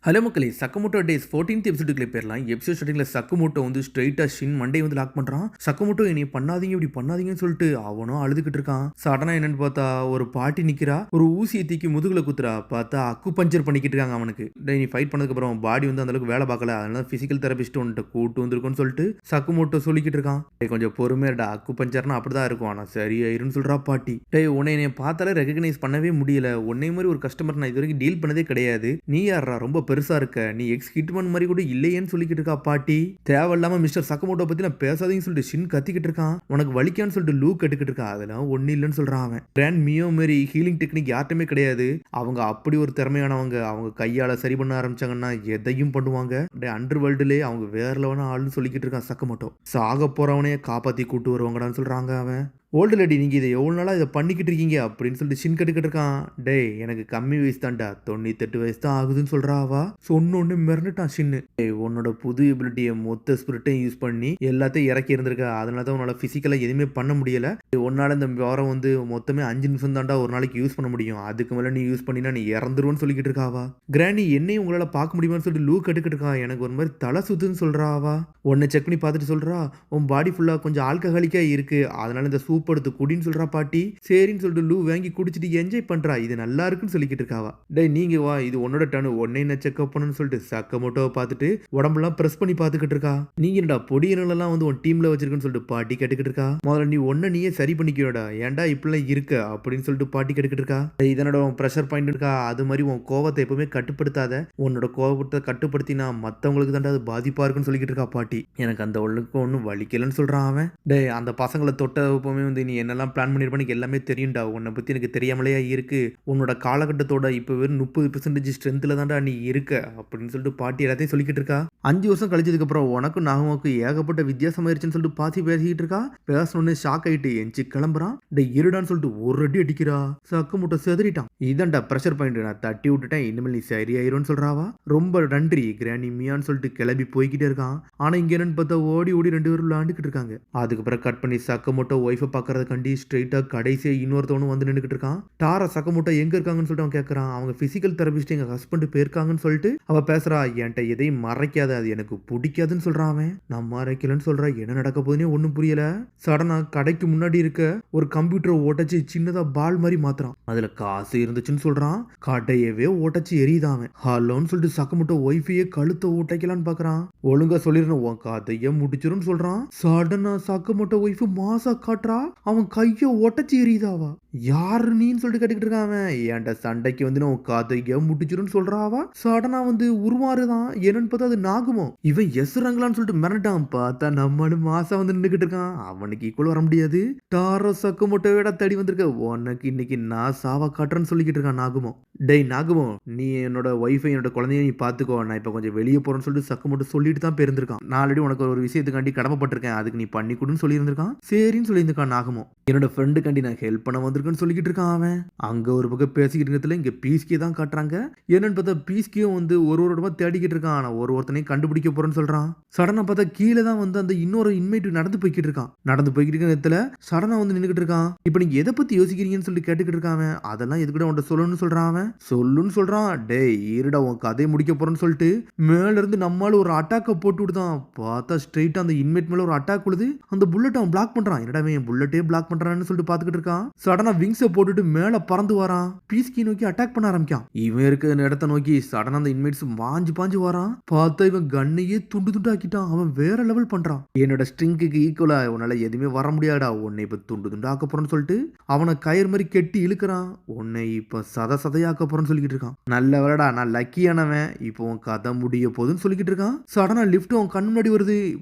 Hello மக்களே, சக்கமோட்டோ days 14th எபிசோடுக்குள்ள போயிரலாம். Episode ஸ்டார்டிங்ல சக்கமோட்டோ வந்து ஸ்ட்ரைட்டா ஷின் மண்டையை வந்து லாக் பண்றான். சக்கமோட்டோ என்னைய பண்ணாதீங்க இப்படி பண்ணாதீங்கன்னு சொல்லிட்டு அவனும் அழுதுகிட்டு இருக்கான். சடனா என்னன்னு பார்த்தா ஒரு பாட்டி நிக்கிறா. ஒரு ஊசியை தூக்கி முதுகுல குத்துறா. பார்த்தா அக்கு பஞ்சர் பண்ணிக்கிட்டு இருக்காங்க அவனுக்கு. டேய் நீ ஃபைட் பண்ணதுக்கு அப்புறம் பாடி வந்து அந்த அளவுக்கு வேலை பார்க்கல, அதனால பிசிக்கல் தெரபிஸ்ட் உன்கிட்ட கூட்டு வந்திருக்கும்னு சொல்லிட்டு சக்கமோட்டோ சொல்லிக்கிட்டு இருக்கான். டேய் கொஞ்சம் பொறுமையாடா, அக்கு பஞ்சர்னா அப்படிதான் இருக்கும், ஆனா சரியாயிருன்னு சொல்றா பாட்டி. டேய் உன்னை என்னைய பார்த்தாலே ரெகக்னைஸ் பண்ணவே முடியல. உன்னை மாதிரி ஒரு கஸ்டமர் நான் இது வரைக்கும் டீல் பண்ணதே கிடையாது. நீ யாரா ரொம்ப பெருசா இருக்க, நீ எக்ஸ் ஹிட்மன் மாதிரி கூட இல்லையேன்னு சொல்லிக்கிட்டு இருக்கா பாட்டி. தேவையில்லாம மிஸ்டர் சக்கமோட்டோ பத்தி நான் பேசாதீங்கன்னு சொல்லிட்டு ஷின் கத்திக்கிட்டு இருக்கான். உனக்கு வலிக்கான்னு சொல்லிட்டு லூ கட்டுக்கிட்டு இருக்கா. அதெல்லாம் ஒண்ணு இல்லைன்னு சொல்றான் அவன். கிராண்ட் மியோ மாரி ஹீலிங் டெக்னிக் யார்ட்டுமே கிடையாது. அவங்க அப்படி ஒரு திறமையானவங்க. அவங்க கையால சரி பண்ண ஆரம்பிச்சாங்கன்னா எதையும் பண்ணுவாங்க. அண்டர் வேர்ல்டுலே அவங்க வேற லெவலான ஆளுன்னு சொல்லிக்கிட்டு இருக்கான் சக்கமோட்டோ. சாக போறவனையே காப்பாத்தி கூட்டு வருவாங்கடான்னு சொல்றாங்க அவன். ஓல்டு லேடி நீங்கள் இதை எவ்வளோ நாளாக இதை பண்ணிக்கிட்டு இருக்கீங்க அப்படின்னு சொல்லிட்டு ஷின் கட்டுக்கிட்டு இருக்கான். டே எனக்கு கம்மி வயசு தான்டா, 98 வயசு தான் ஆகுதுன்னு சொல்கிறா அவா. சொன்னொன்னு மிரண்டுட்டான் ஷின்னு. உன்னோட புது எபிலிட்டியை மொத்த ஸ்பிரிட்டையும் யூஸ் பண்ணி எல்லாத்தையும் இறக்கி இருந்திருக்க, அதனால தான் உன்னோட ஃபிசிக்கலாக எதுவுமே பண்ண முடியல. உன்னால இந்த வாரம் வந்து மொத்தமே 5 நிமிஷம் தான்டா ஒரு நாளைக்கு யூஸ் பண்ண முடியும், அதுக்கு மேலே நீ யூஸ் பண்ணினா நீ இறந்துருவோன்னு சொல்லிக்கிட்டு இருக்காவா. கிராண்டி என்னையும் உங்களால் பார்க்க முடியுமான்னு சொல்லிட்டு லூ கட்டுக்கிட்டு இருக்கா. எனக்கு ஒரு மாதிரி தலை சுத்துன்னு சொல்கிறா அவா. உன்னை செக் பண்ணி பார்த்துட்டு சொல்கிறா, உன் பாடி ஃபுல்லாக கொஞ்சம் ஆல்கஹாலிக்காக இருக்குது, அதனால இந்த சூப் எடுத்து குடின்னு சொல்றா பாட்டி. சரின்னு சொல்லிட்டு லூ வாங்கி குடிச்சிட்டு என்ஜாய் பண்றா. இது நல்லா இருக்குன்னு சொல்லிக்கிட்டு இருக்காவா. டேய் நீங்க வா, இது உன்னோட டர்ன், உன்னை என்ன செக்அப் பண்ணணும்னு சொல்லிட்டு சக்கமோட்டோவை பார்த்துட்டு உடம்பெல்லாம் பிரஸ் பண்ணி பார்த்துக்கிட்டு இருக்கா. நீங்க என்னடா பொடியனெல்லாம் வந்து உன் டீம்ல வச்சிருக்குன்னு சொல்லிட்டு பாட்டி கேட்டுக்கிட்டு இருக்கா. முதல்ல நீ ஒன்ன நீயே சரி பண்ணிக்கோடா, ஏன்டா இப்பெல்லாம் இருக்க அப்படின்னு சொல்லிட்டு பாட்டி கேட்டுக்கிட்டு இருக்கா. இதனோட உன் ப்ரெஷர் பாயிண்ட் இருக்கா, அது மாதிரி உன் கோவத்தை எப்பவுமே கட்டுப்படுத்தாத. உன்னோட கோவத்தை கட்டுப்படுத்தினா மற்றவங்களுக்கு தாண்டா அது பாதிப்பா இருக்குன்னு சொல்லிக்கிட்டு இருக்கா பாட்டி. எனக்கு அந்த ஒழுங்கு ஒன்றும் வலிக்கலன்னு சொல்றான் அவன். டே அந்த பசங்களை தொட்ட எப்பவுமே வந்து நீ என்னெல்லாம் பிளான் பண்ணிருப்பான்னு எல்லாமே தெரியும்டா. உன்னை பத்தி எனக்கு தெரியாமலையா இருக்கு. உன்னோட காலகட்டத்தோட இப்போ வெறும் 30% ஸ்ட்ரென்த்ல தான்டா நீ இருக்க அப்படின்னு சொல்லிட்டு பாட்டி எல்லாத்தையும் சொல்லிக்கிட்டு இருக்கா. 5 வருஷம் கழிச்சதுக்கு அப்புறம் உனக்கும் நாகமாவுக்கு ஏகப்பட்ட வித்தியாசம் ஆயிருச்சுன்னு சொல்லிட்டு பாத்தி பேசிக்கிட்டு இருக்கா. பேசணுன்னு ஷாக் ஆயிட்டு எஞ்சி கிளம்புறான். டே இருடான்னு சொல்லிட்டு ஒரு அடி அடிக்கிறா. சக்கு முட்டை செதறிட்டான். இதான்டா ப்ரெஷர் பாயிண்ட், நான் தட்டி விட்டுட்டேன், இனிமேல் நீ சரியாயிரும்னு சொல்றாவா. ரொம்ப நன்றி கிராணி மியான்னு சொல்லிட்டு கிளம்பி போய்கிட்டே இருக்கான். ஆனா இங்க என்னன்னு பார்த்தா ஓடி ஓடி 2 பேரும் விளையாண்டுக்கிட்டு இருக்காங்க. அதுக்கப்புறம் கட் பண்ணி சக்கு முட்டை ஒய்ஃபை பார்க்கறத கண்டி ஸ்ட்ரெயிட்டா கடைசியா இன்னொருத்தவனும் வந்து நின்றுக்கிட்டு இருக்கான். டாரா சக்கமோட்டோ எங்க இருக்காங்கன்னு சொல்லிட்டு அவன் கேட்கறான். அவங்க பிசிக்கல் தெரபிஸ்ட் எங்க ஹஸ்பண்ட் போயிருக்காங்கன்னு சொல்லிட்டு அவ பேசுறா. என்கிட்ட எதையும் மறைக்காத, அது எனக்கு பிடிக்காதுன்னு சொல்றான் அவன். நான் மறைக்கலன்னு சொல்றா. என்ன நடக்க போதுன்னே ஒன்னும் புரியல. சடனா கடைக்கு முன்னாடி இருக்க ஒரு கம்ப்யூட்டரை ஓட்டச்சு சின்னதா பால் மாதிரி மாத்துறான். அதுல காசு இருந்துச்சுன்னு சொல்றான். கடையவே ஓட்டச்சு எரியுதான் அவன். ஹலோன்னு சொல்லிட்டு சக்கமோட்டோ ஒய்ஃபையே கழுத்தை ஓட்டைக்கலான்னு பாக்குறான். ஒழுங்கா சொல்லிருந்தேன் உன் கதைய முடிச்சிருன்னு சொல்றான். சடனா சக்கமோட்டோ ஒய்ஃப் மாசா காட்டுறா. அவன் கைய ஒட்டச்சு எரியுதாவா. யாரு நீன்னு சொல்லிட்டு கேட்டுக்கிட்டு இருக்கான் அவன். ஏன்டா சண்டைக்கு வந்து நான் கதைய முடிச்சிருன்னு சொல்றாவா. சடனா வந்து உருமாறுதான். என்னன்னு பார்த்தா அது நாகுமோ. இவன் எசுறாங்களான்னு சொல்லிட்டு மிரட்டான். பார்த்தா நம்மளு மாசா வந்து நின்றுகிட்டு இருக்கான். அவனுக்கு ஈக்குவல் வர முடியாது. டாரோ சக்கமோட்டோ விட தேடி வந்திருக்க. உனக்கு இன்னைக்கு நான் சாவா காட்டுறேன்னு சொல்லிக்கிட்டு இருக்கான் நாகுமோ. டேய் நாகுமோ, நீ என்னோட ஒய்ஃபை என்னோட குழந்தைய நீ பாத்துக்கோ, நான் இப்ப கொஞ்சம் வெளியே போறேன்னு சொல்லிட்டு சக்கமோட்டோ சொல்லிட்டு தான் போயிருந்திருக்கான். நான் ஆல்ரெடி உனக்கு ஒரு விஷயத்துக்காண்டி கடமைப்பட்டிருக்கேன், அதுக்கு நீ பண்ணி கொடுன்னு சொல்லி இருந்திருக்கான். சரின்னு சொல்லியிருந்திருக்கான் நாகமோ. என்னோட ஃப்ரெண்டுக்காண்டி நான் ஹெல்ப் பண்ண வந்திருக்கேன்னு சொல்லிக்கிட்டு இருக்கான் அவன். அங்க ஒரு பக்கம் பேசிக்கிட்டு இருக்கிறதுல இங்க பீஸ்கே தான் காட்டுறாங்க. என்னன்னு பார்த்தா பீஸ்கேயும் வந்து ஒரு இடமா தேடிக்கிட்டு இருக்கான். ஆனா ஒருத்தனையும் கண்டுபிடிக்க போறேன்னு சொல்றான். சடனா பார்த்தா கீழே தான் வந்து அந்த இன்னொரு இன்மேட் நடந்து போய்கிட்டு இருக்கான். நடந்து போய்கிட்டு இருக்க நேரத்துல சடனா வந்து நின்றுகிட்டு இருக்கான். இப்ப நீங்க எதை பத்தி யோசிக்கிறீங்கன்னு சொல்லிட்டு கேட்டுக்கிட்டு இருக்கான் அவன். அதெல்லாம் எதுக்கிட்ட உன்ட்ட சொல்லணும்னு சொல்றான் அவன். சொல்லுன்னு சொல்றான். டேய் இருடா உன் கதையை முடிக்க போறேன்னு சொல்லிட்டு மேல இருந்து நம்மால ஒரு அட்டாக்க போட்டு விடுதான். பார்த்தா ஸ்ட்ரெயிட்டா அந்த இன்மேட் மேல ஒரு அட்டாக் விழுது. அந்த புல்லட் அவன் பிளாக் பண்றான். என்னடா அவன் புல்லட்டே பிளாக் பண்றான்னு சொல்லிட்டு பாத்துக்கிட்டு இருக்கான். சடனா விங்ஸை போட்டுட்டு மேல பறந்து வரான். பீஸ்கி நோக்கி அட்டாக் பண்ண ஆரம்பிக்கான். இவன் இருக்க இடத்த நோக்கி சடனா அந்த இன்மேட்ஸ் பாஞ்சு பாஞ்சு வரான். பார்த்தா இவன் கண்ணையே துண்டு துண்டு ஆக்கிட்டான். அவன் வேற லெவல் பண்றான். என்னோட ஸ்ட்ரிங்க்கு ஈக்குவலா உன்னால எதுவுமே வர முடியாடா, உன்னை இப்ப துண்டு துண்டு ஆக்க போறேன்னு சொல்லிட்டு அவனை கயிறு மாதிரி கெட்டி இழுக்கிறான். உன்னை இப்ப சதையாக்க போறேன்னு சொல்லிக்கிட்டு இருக்கான். நல்ல வேலைடா, நான் லக்கியானவன், இப்போ உன் கதை முடிய போதுன்னு சொல்லிக்கிட்டு இருக்கான். சடனா லிஃப்ட் அவன் கண் முன்னாடி வருது.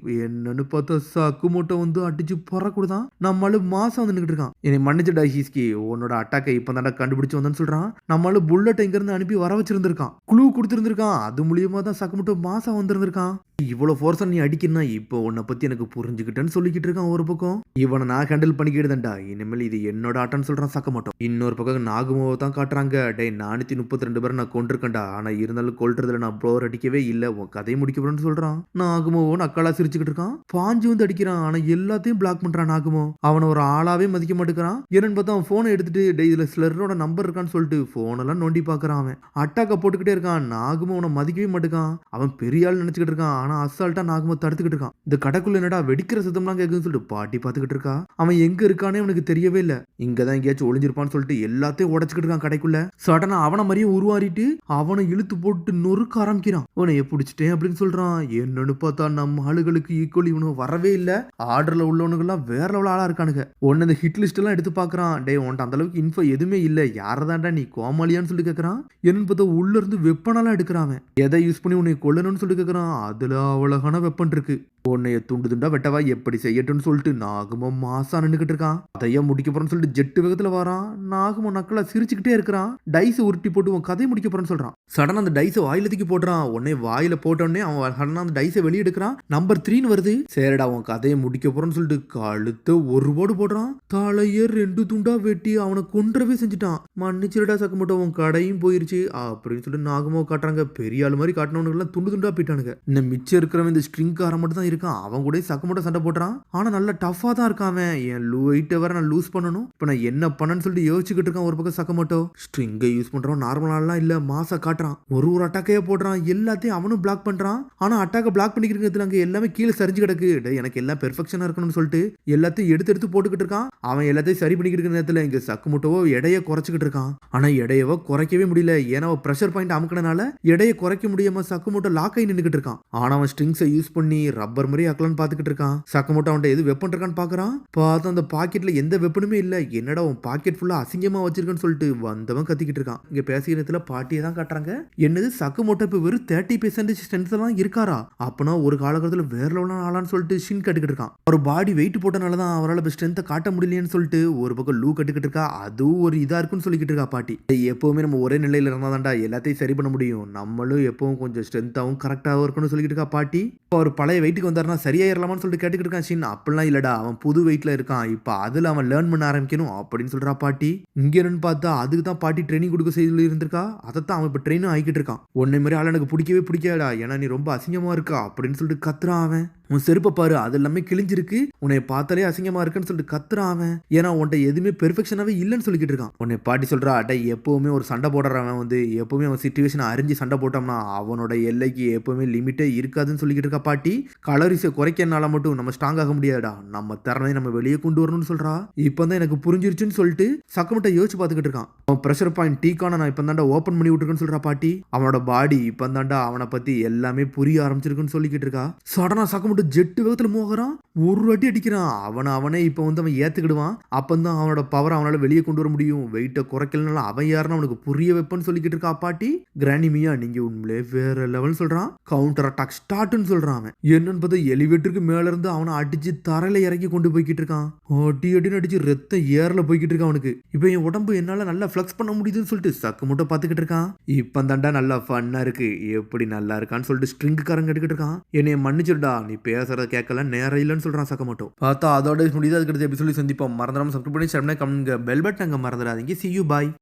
என்னன்னு பார்த்தா சக்குமோட்டோ வந்து அடிச்சு பறக்கூடாதான். நம்மளு மாசம் வந்து நின்னுட்டு இருக்கான். என்னை மன்னிச்சுடா ஹீஸ்கி, உன்னோட அட்டாக்கை இப்ப தாண்டா கண்டுபிடிச்சு வந்தான்னு சொல்றான். நம்மளு புல்லட் இங்க இருந்து அனுப்பி வர வச்சிருந்திருக்கான். குளூ கொடுத்திருந்திருக்கான். அது மூலியமா தான் சக்குமோட்டோ மாசம் வந்திருந்திருக்கான். இவ்வளவு ஃபோர்ஸா நீ அடிக்கணும்னா இப்போ உன்னை பத்தி எனக்கு புரிஞ்சுக்கிட்டேன்னு சொல்லிக்கிட்டு இருக்கான். ஒரு பக்கம் இவனை நான் ஹேண்டில் பண்ணிக்கிட்டுதான்டா, இனிமேல் இது என்னோட ஆட்டம்னு சொல்றான் சக்கமோட்டோ. இன்னொரு பக்கம் நாகுமோவை தான் காட்டுறாங்க. டே 432 பேரை நான் கொண்டிருக்கேன்டா, ஆனா இருந்தாலும் கொல்றதுல நான் ப்ளோர் அடிக்கவே இல்லை, உன் கதையை முடிக்க சொல்றான். நாகுமோவும் அக்காலா சிரிச்சுக்கிட்டு இருக்கான். பாஞ்சு வந்து அடிக்கிறான். ஆனா எல்லாத்தையும் பிளாக் பண்றான் நாகுமோ. அவனை அவனை ஒரு ஆளாவே மதிக்க மாட்டேங்கிறான். என்னன்னு பார்த்தா அவன் போனை எடுத்துட்டு டேய் இதுல ஸ்லரோட நம்பர் இருக்கான்னு சொல்லிட்டு போனெல்லாம் நோண்டி பாக்குறான். அவன் அட்டாக்க போட்டுக்கிட்டே இருக்கான். நாகம அவனை மதிக்கவே மாட்டேங்கான். அவன் பெரிய ஆள் நினைச்சுக்கிட்டு இருக்கான். ஆனா அசால்ட்டா நாகம தடுத்துக்கிட்டு இருக்கான். இந்த கடைக்குள்ள என்னடா வெடிக்கிற சத்தம்லாம் கேக்குதுன்னு சொல்லிட்டு பாட்டி பாத்துக்கிட்டு இருக்கா. அவன் எங்க இருக்கானே அவனுக்கு தெரியவே இல்ல. இங்கதான் எங்கேயாச்சும் ஒளிஞ்சிருப்பான்னு சொல்லிட்டு எல்லாத்தையும் உடைச்சுக்கிட்டு இருக்கான் கடைக்குள்ள. சடனா அவனை மாதிரியே உருவாரிட்டு அவனை இழுத்து போட்டு நொறுக்க ஆரம்பிக்கிறான். உன்னைய பிடிச்சிட்டேன் அப்படின்னு சொல்றான். என்னன்னு பார்த்தா நம்ம ஆளுகளுக்கு ஈக்குவல் இவனு வரவே இல்ல. ஆர்டர்ல உள்ளவனுங்கெல்லாம் வேற லெவல் ஆளா இருக்கானுங்க. உன்ன இந்த ஹிட் லிஸ்ட் எல்லாம் எடுத்து பாக்குறான். டே உன்ட்ட அந்த அளவுக்கு இன்ஃபோ எதுவுமே இல்ல. யாரதான்டா நீ கோமாளியான்னு சொல்லி கேக்குறான். என்னன்னு பார்த்தா உள்ள இருந்து வெப்பனெல்லாம் எடுக்கிறான். எதை யூஸ் பண்ணி உன்னை கொல்லணும்னு சொல்லி கேக்குறான். அதுல அவ்வளவுகான வெப்பன் இருக்கு. உன்னைய துண்டு துண்டா வெட்டவா எப்படி செய்யட்டும்னு சொல்லிட்டு நாகமும் மாசா நின்னுக்கிட்டு இருக்கான். அதையா முடிக்க போறேன்னு சொல்லிட்டு ஜெட்டு வேகத்துல வரான். நாகமும் நக்கலா சிரிச்சுக்கிட்டே இருக்கிறான். டைஸ் உருட்டி போட்டு உன் கதையை முடிக்க போறேன்னு சொல்றான். சடனா அந்த டைஸை வாயில தூக்கி போடுறான். உடனே வாயில போட்டோடனே அவன் சடனா அந்த டைஸை வெளியே எடுக்கிறான். நம்பர் 3 வருது. சரிடா உன் கதையை முடிக்க போறேன்னு சொல்லிட்டு கழுத்த ஒரு போடு போடுறான். தலைய 2 துண்டா வெட்டி அவனை கொன்றவே செஞ்சுட்டான். மன்னிச்சிருடா சக்கமோட்டோ உன் கடையும் போயிருச்சு அப்படின்னு சொல்லிட்டு நாகமோ காட்டுறாங்க. பெரிய ஆளு மாதிரி காட்டினவனுக்கு எல்லாம் துண்டு துண்டா போயிட்டானுங்க. இன்னும் மிச்சம் இருக்கிறவன் இந்த ஸ்ட்ரிங்கார மட்டும் தான் இருக்கான். அவன் கூட சக்கமோட்டோ சண்டை போடுறான். ஆனா நல்ல டஃபா தான் இருக்கான். என் வெயிட்டை வேற நான் லூஸ் பண்ணணும். இப்ப நான் என்ன பண்ணன்னு சொல்லிட்டு யோசிச்சுக்கிட்டு இருக்கான். ஒரு பக்கம் சக்கமோட்டோ ஸ்ட்ரிங்கை யூஸ் பண்றான். நார்மலாலாம் இல்ல மாசா காட்டுறான். ஒரு அட்டாக்கையே போடுறான். எல்லாத்தையும் அவனும் பிளாக் பண்றான். ஆனா அட்டாக்க பிளாக் பண்ணிக்கிறதுல அங்க எல்லாமே கீழே சரிஞ்சு கிடக்கு. எனக்கு எல்லாம் பெர்ஃபெக்ஷனா இருக்கணும்னு சொல்லிட்டு எல்லாத்தையும் எடுத்து போட்டுக்கிட்டு இருக்கான். அவன் எல்லாத்தையும் சரி பண்ணிக்கிட்டு இருக்கிற நேரத்துல இங்க சக்கமோட்டோவோ எடையை குறைச்சிக்கிட்டு இருக்கான். ஆனா எடையவோ குறைக்கவே முடியல. ஏன்னா பிரஷர் பாயிண்ட் அமுக்கினால எடையை குறைக்க முடியாம சக்கமோட்டோ லாக் ஆகி நின்னுக்கிட்டு இருக்கான். ஆனா அவன் ஸ்ட்ரிங்ஸை யூஸ் பண்ணி ரப்பர் மாதிரி ஆக்கலான்னு பாத்துக்கிட்டு இருக்கான். சக்கமோட்டோ அவன்கிட்ட எது வெப்பன் இருக்கான்னு பாக்குறான். பார்த்தா அந்த பாக்கெட்ல எந்த வெப்பனுமே இல்ல. என்னடா உன் பாக்கெட் ஃபுல்லா அசிங்கமா வச்சிருக்கன்னு சொல்லிட்டு வந்தவன் கத்திக்கிட்டு இருக்கான். இங்க பேசிய நேரத்துல பாட்டியை தான் காட்டுறாங்க. என்னது சக்கமோட்டோ இப்ப வெறும் 30% ஸ்ட்ரென்த் தான் இருக்காரா? அப்பனா ஒரு காலகட்டத்தில் வேற லெவலான ஆளான்னு சொல்லிட்டு ஷின் கட்டுக்கிட்டு இருக்கான். ஒரு பாடி வெயிட் போட்டனாலதான் அவரால் ஸ்ட்ரென்த்தை காட்ட முடியலையேன்னு சொல்லிட்டு ஒரு பக்கம் லூ கட்டுக்கிட்டு இருக்கா. அதுவும் ஒரு இதா இருக்குன்னு சொல்லிக்கிட்டு இருக்கா பாட்டி. எப்பவுமே நம்ம ஒரே நிலையில இருந்தாதான்டா எல்லாத்தையும் சரி பண்ண முடியும். நம்மளும் எப்பவும் கொஞ்சம் ஸ்ட்ரென்த்தாவும் கரெக்டாகவும் இருக்கணும்னு சொல்லிக்கிட்டு இருக்கா பாட்டி. அவர் பழைய வெயிட்டுக்கு வந்தாருன்னா சரியாயிரலாமான்னு சொல்லிட்டு கேட்டுக்கிட்டு இருக்கான் ஷின். அப்படிலாம் இல்லடா அவன் புது வெயிட்ல இருக்கான். இப்ப அதுல அவன் லேர்ன் பண்ண ஆரம்பிக்கணும் அப்படின்னு சொல்றா பாட்டி. இங்க என்னன்னு பார்த்தா அதுக்கு தான் பாட்டி ட்ரைனிங் கொடுக்க சொல்லி இருந்திருக்கா. அதைத்தான் அவன் இப்ப ட்ரெயினும் ஆகிக்கிட்டு இருக்கான். உன்னை மாதிரி ஆள் எனக்கு பிடிக்கவே பிடிக்காடா. ஏன்னா நீ ரொம்ப அசிங்கமா இருக்கா அப்படின்னு சொல்லிட்டு கத்துறான் அவன். உன் செருப்பை பாரு அது எல்லாமே கிழிஞ்சிருக்கு. உன்னை பார்த்தாலே அசிங்கமா இருக்குன்னு சொல்லிட்டு கத்துறான் அவன். ஏன்னா உன்ட்ட எதுவுமே பெர்ஃபெக்ஷனாவே இல்லைன்னு சொல்லிக்கிட்டு இருக்கான். உன்னை பாட்டி சொல்றா அட்டை எப்பவுமே ஒரு சண்டை போடுறவன் எப்பவுமே அவன் சிச்சுவேஷனை அறிஞ்சு சண்டை போட்டோம்னா அவனோட எல்லைக்கு எப்பவுமே லிமிட்டே இருக்காதுன்னு சொல்லிக்கிட்டு இருக்கா பாட்டி. கலரிஸை குறைக்கனால மட்டும் நம்ம ஸ்ட்ராங் ஆக முடியாதுடா. நம்ம திறனை நம்ம வெளியே கொண்டு வரணும்னு சொல்றா. இப்பதான் எனக்கு புரிஞ்சிருச்சுன்னு சொல்லிட்டு சக்கமட்டை யோசிச்சு பார்த்துக்கிட்டு இருக்கான். அவன் ப்ரெஷர் பாயிண்ட் டீக்கான நான் இப்போ தாண்டா ஓப்பன் பண்ணி விட்டுருக்கேன்னு சொல்றா பாட்டி. அவனோட பாடி இப்போ தாண்டா அவனை பத்தி எல்லாமே புரிய ஆரம்பிச்சிருக்குன்னு சொல்லிக்கிட்டு இருக்கா. சடனா சக்கம ஜெட்டு வேகத்துல மோகறான். ஒரு அடி அடிக்கிறான். அவனே இப்ப அவன் ஏத்துக்கிடுவான். அப்பந்தான் அவனோட பவர் அவனால வெளியே கொண்டு வர முடியும். வெயிட்ட குறைக்கலனால அவன் யாருன்னு அவனுக்கு புரிய வைப்பன்னு சொல்லிக்கிட்டு இருக்கா பாட்டி. கிரானிமியா நீங்க உண்மையிலே வேற லெவல் சொல்றான். கவுண்டர் அட்டாக் ஸ்டார்ட்னு சொல்றான் அவன். என்னன்னு பார்த்தா எலிவேட்டருக்கு மேல இருந்து அவனை அடிச்சு தரையில இறக்கி கொண்டு போய்கிட்டு இருக்கான். அடின்னு அடிச்சு ரத்தம் ஏர்ல போய்கிட்டு இருக்கான் அவனுக்கு. இப்ப என் உடம்பு என்னால நல்லா பிளக்ஸ் பண்ண முடியுதுன்னு சொல்லிட்டு சக்கு மட்டும் பாத்துக்கிட்டு இருக்கான். இப்ப தாண்டா நல்லா ஃபன்னா இருக்கு. எப்படி நல்லா இருக்கான்னு சொல்லிட்டு ஸ்ட்ரிங்குக்காரன் கேட்டுக்கிட்டு இருக்கான். என்னைய மன்னிச்சிருடா நீ பேசுறத கேட்கல நேரம் இல்லைன்னு சொல்றான் சக்கமோட்டோ. பார்த்தா அதோட முடியாது. அதுக்கு எபிசோட சந்திப்போம். மறந்துடாம சப்ஸ்கிரைப் பண்ணி ஷேர் பண்ணி கமெண்ட் பெல் பட்டன் அங்க மறந்துடாதீங்க. see you bye.